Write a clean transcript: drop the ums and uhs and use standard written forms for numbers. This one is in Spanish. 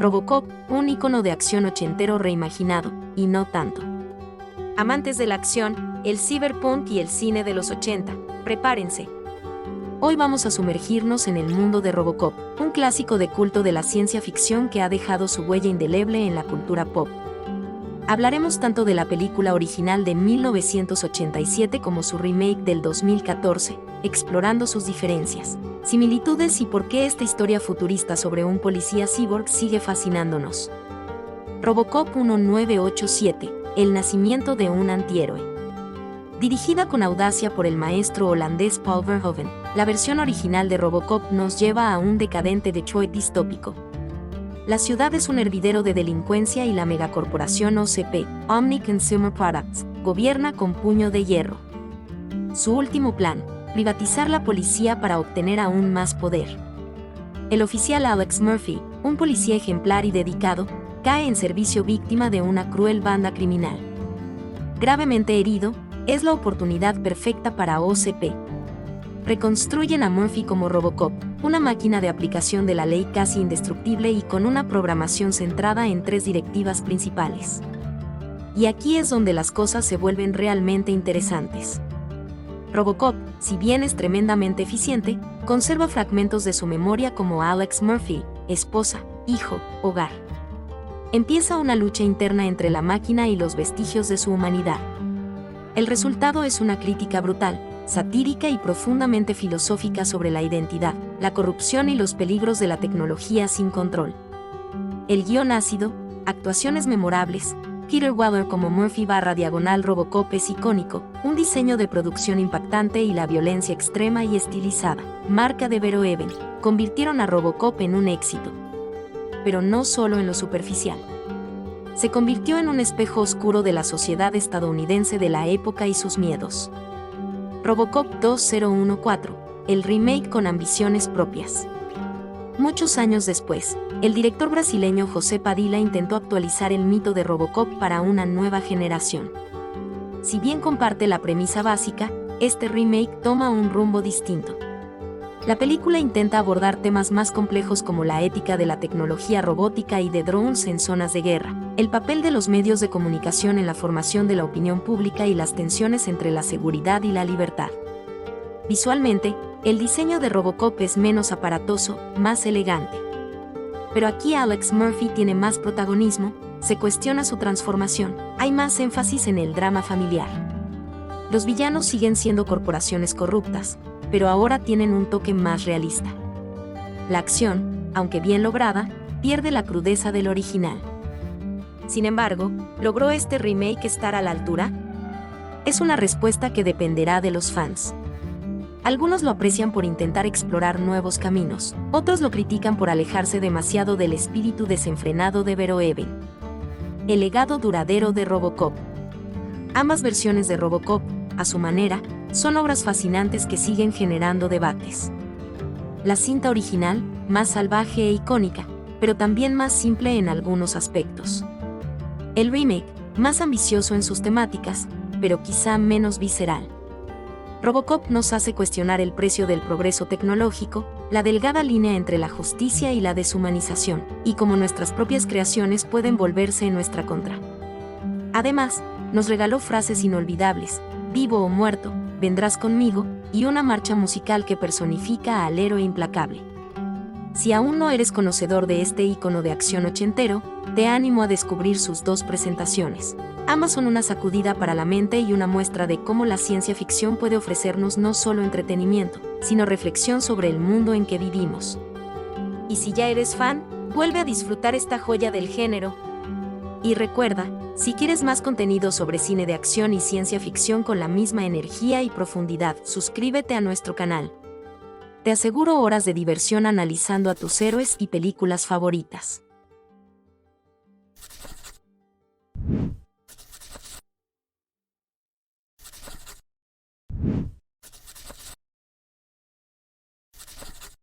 Robocop, un ícono de acción ochentero reimaginado, y no tanto. Amantes de la acción, el cyberpunk y el cine de los 80, prepárense. Hoy vamos a sumergirnos en el mundo de Robocop, un clásico de culto de la ciencia ficción que ha dejado su huella indeleble en la cultura pop. Hablaremos tanto de la película original de 1987 como su remake del 2014, explorando sus diferencias, similitudes y por qué esta historia futurista sobre un policía cyborg sigue fascinándonos. Robocop 1987, el nacimiento de un antihéroe. Dirigida con audacia por el maestro holandés Paul Verhoeven, la versión original de Robocop nos lleva a un decadente Detroit distópico. La ciudad es un hervidero de delincuencia y la megacorporación OCP, Omni Consumer Products, gobierna con puño de hierro. Su último plan, privatizar la policía para obtener aún más poder. El oficial Alex Murphy, un policía ejemplar y dedicado, cae en servicio víctima de una cruel banda criminal. Gravemente herido, es la oportunidad perfecta para OCP. Reconstruyen a Murphy como Robocop, una máquina de aplicación de la ley casi indestructible y con una programación centrada en 3 directivas principales. Y aquí es donde las cosas se vuelven realmente interesantes. Robocop, si bien es tremendamente eficiente, conserva fragmentos de su memoria como Alex Murphy, esposa, hijo, hogar. Empieza una lucha interna entre la máquina y los vestigios de su humanidad. El resultado es una crítica brutal, satírica y profundamente filosófica sobre la identidad, la corrupción y los peligros de la tecnología sin control. El guión ácido, actuaciones memorables, Peter Weller como Murphy / Robocop es icónico, un diseño de producción impactante y la violencia extrema y estilizada, marca de Verhoeven, convirtieron a Robocop en un éxito. Pero no solo en lo superficial. Se convirtió en un espejo oscuro de la sociedad estadounidense de la época y sus miedos. Robocop 2014, el remake con ambiciones propias. Muchos años después, el director brasileño José Padilha intentó actualizar el mito de Robocop para una nueva generación. Si bien comparte la premisa básica, este remake toma un rumbo distinto. La película intenta abordar temas más complejos como la ética de la tecnología robótica y de drones en zonas de guerra, el papel de los medios de comunicación en la formación de la opinión pública y las tensiones entre la seguridad y la libertad. Visualmente, el diseño de Robocop es menos aparatoso, más elegante. Pero aquí Alex Murphy tiene más protagonismo, se cuestiona su transformación, hay más énfasis en el drama familiar. Los villanos siguen siendo corporaciones corruptas, pero ahora tienen un toque más realista. La acción, aunque bien lograda, pierde la crudeza del original. Sin embargo, ¿logró este remake estar a la altura? Es una respuesta que dependerá de los fans. Algunos lo aprecian por intentar explorar nuevos caminos, otros lo critican por alejarse demasiado del espíritu desenfrenado de Verhoeven. El legado duradero de Robocop. Ambas versiones de Robocop, a su manera, son obras fascinantes que siguen generando debates. La cinta original, más salvaje e icónica, pero también más simple en algunos aspectos. El remake, más ambicioso en sus temáticas, pero quizá menos visceral. Robocop nos hace cuestionar el precio del progreso tecnológico, la delgada línea entre la justicia y la deshumanización, y cómo nuestras propias creaciones pueden volverse en nuestra contra. Además, nos regaló frases inolvidables, vivo o muerto, vendrás conmigo, y una marcha musical que personifica al héroe implacable. Si aún no eres conocedor de este ícono de acción ochentero, te animo a descubrir sus 2 presentaciones. Ambas son una sacudida para la mente y una muestra de cómo la ciencia ficción puede ofrecernos no solo entretenimiento, sino reflexión sobre el mundo en que vivimos. Y si ya eres fan, vuelve a disfrutar esta joya del género. Y recuerda, si quieres más contenido sobre cine de acción y ciencia ficción con la misma energía y profundidad, suscríbete a nuestro canal. Te aseguro horas de diversión analizando a tus héroes y películas favoritas.